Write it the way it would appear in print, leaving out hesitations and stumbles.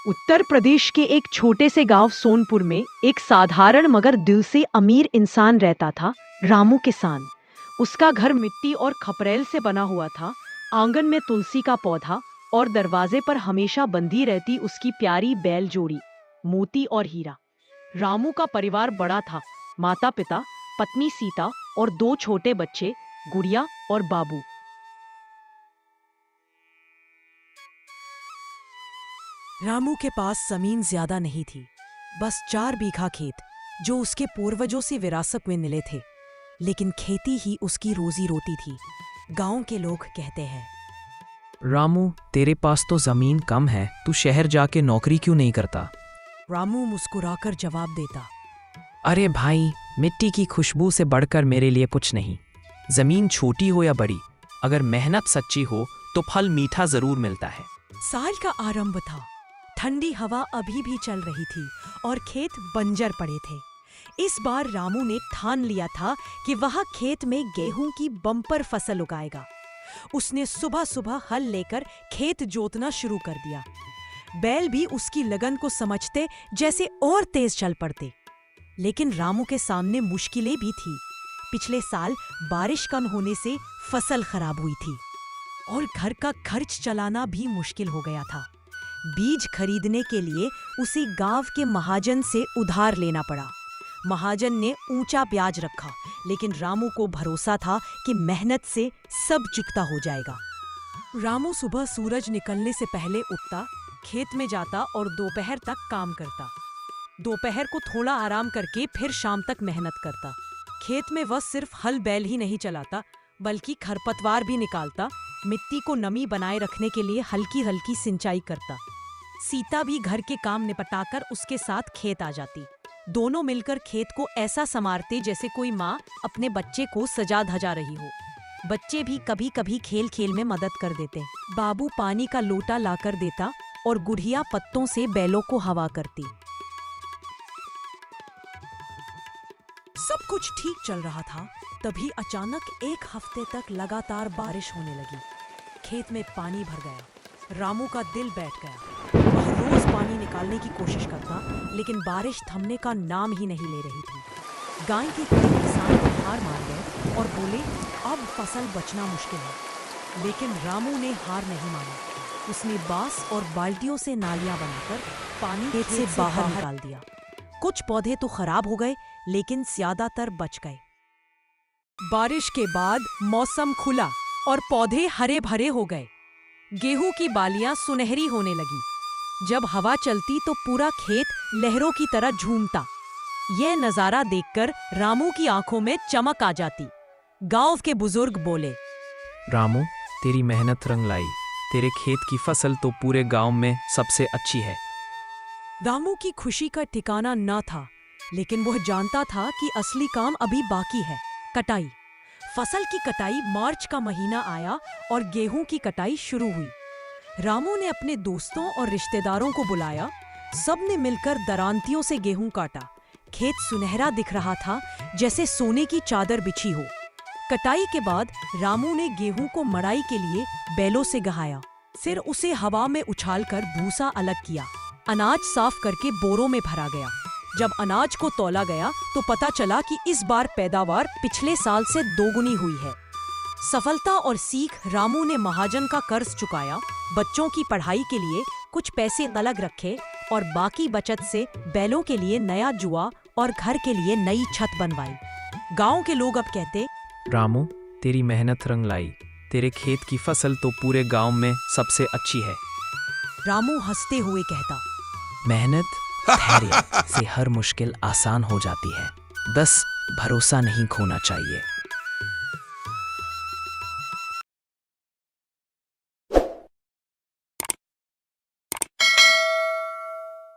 उत्तर प्रदेश के एक छोटे से गांव सोनपुर में एक साधारण मगर दिल से अमीर इंसान रहता था, रामू किसान। उसका घर मिट्टी और खपरेल से बना हुआ था। आंगन में तुलसी का पौधा और दरवाजे पर हमेशा बंधी रहती उसकी प्यारी बैल जोड़ी मोती और हीरा। रामू का परिवार बड़ा था, माता पिता, पत्नी सीता और दो छोटे बच्चे, गुड़िया और बाबू। रामू के पास जमीन ज्यादा नहीं थी, बस 4 बीघा खेत जो उसके पूर्वजों से विरासत में मिले थे। लेकिन खेती ही उसकी रोजी रोटी थी। गांव के लोग कहते हैं, रामू, तेरे पास तो जमीन कम है, तू शहर जाके नौकरी क्यों नहीं करता? रामू मुस्कुराकर जवाब देता, अरे भाई, मिट्टी की खुशबू से बढ़कर मेरे लिए कुछ नहीं। जमीन छोटी हो या बड़ी, अगर मेहनत सच्ची हो तो फल मीठा जरूर मिलता है। साल का आरंभ था। ठंडी हवा अभी भी चल रही थी और खेत बंजर पड़े थे। इस बार रामू ने ठान लिया था कि वह खेत में गेहूं की बम्पर फसल उगाएगा। उसने सुबह सुबह हल लेकर खेत जोतना शुरू कर दिया। बैल भी उसकी लगन को समझते जैसे और तेज चल पड़ते। लेकिन रामू के सामने मुश्किलें भी थी। पिछले साल बारिश कम होने से फसल खराब हुई थी और घर का खर्च चलाना भी मुश्किल हो गया था। बीज खरीदने के लिए उसे गांव के महाजन से उधार लेना पड़ा। महाजन ने ऊंचा ब्याज रखा, लेकिन रामू को भरोसा था कि मेहनत से सब चुकता हो जाएगा। रामू सुबह सूरज निकलने से पहले उठता, खेत में जाता और दोपहर तक काम करता। दोपहर को थोड़ा आराम करके फिर शाम तक मेहनत करता। खेत में वह सिर्फ हल बैल ही नहीं चलाता, बल्कि खरपतवार भी निकालता। मिट्टी को नमी बनाए रखने के लिए हल्की हल्की सिंचाई करता। सीता भी घर के काम निपटाकर उसके साथ खेत आ जाती। दोनों मिलकर खेत को ऐसा संवारते जैसे कोई माँ अपने बच्चे को सजा धजा रही हो। बच्चे भी कभी कभी खेल खेल में मदद कर देते। बाबू पानी का लोटा लाकर देता और गुड़िया पत्तों से बैलों को हवा करती। सब कुछ ठीक चल रहा था, तभी अचानक एक हफ्ते तक लगातार बारिश होने लगी। खेत में पानी भर गया। रामू का दिल बैठ गया। वह रोज पानी निकालने की कोशिश करता, लेकिन बारिश थमने का नाम ही नहीं ले रही थी। गांव के कई किसान तो हार मान गए और बोले, अब फसल बचना मुश्किल है। लेकिन रामू ने हार नहीं मानी। उसने बांस और बाल्टियों से नालियां बनाकर पानी खेत से बाहर निकाल दिया। कुछ पौधे तो खराब हो गए, लेकिन ज्यादातर बच गए। बारिश के बाद मौसम खुला और पौधे हरे भरे हो गए। गेहूं की बालियां सुनहरी होने लगी। जब हवा चलती तो पूरा खेत लहरों की तरह झूमता। यह नजारा देखकर रामू की आंखों में चमक आ जाती। गांव के बुजुर्ग बोले, रामू, तेरी मेहनत रंग लाई। तेरे खेत की फसल तो पूरे गांव में सबसे अच्छी है। रामू की खुशी का ठिकाना न था, लेकिन वह जानता था कि असली काम अभी बाकी है, कटाई। फसल की कटाई मार्च का महीना आया और गेहूं की कटाई शुरू हुई। रामू ने अपने दोस्तों और रिश्तेदारों को बुलाया। सबने मिलकर दरांतियों से गेहूं काटा। खेत सुनहरा दिख रहा था, जैसे सोने की चादर बिछी हो। कटाई के बाद रामू ने गेहूं को मड़ाई के लिए बैलों से गहाया। फिर उसे हवा में उछालकर भूसा अलग किया। अनाज साफ करके बोरों में भरा गया। जब अनाज को तौला गया तो पता चला कि इस बार पैदावार पिछले साल से दोगुनी हुई है। सफलता और सीख, रामू ने महाजन का कर्ज चुकाया, बच्चों की पढ़ाई के लिए कुछ पैसे अलग रखे और बाकी बचत से बैलों के लिए नया जुआ और घर के लिए नई छत बनवाई। गांव के लोग अब कहते, रामू, तेरी मेहनत रंग लाई। तेरे खेत की फसल तो पूरे गांव में सबसे अच्छी है। रामू हंसते हुए कहता, मेहनत, धैर्य से हर मुश्किल आसान हो जाती है। बस भरोसा नहीं खोना चाहिए।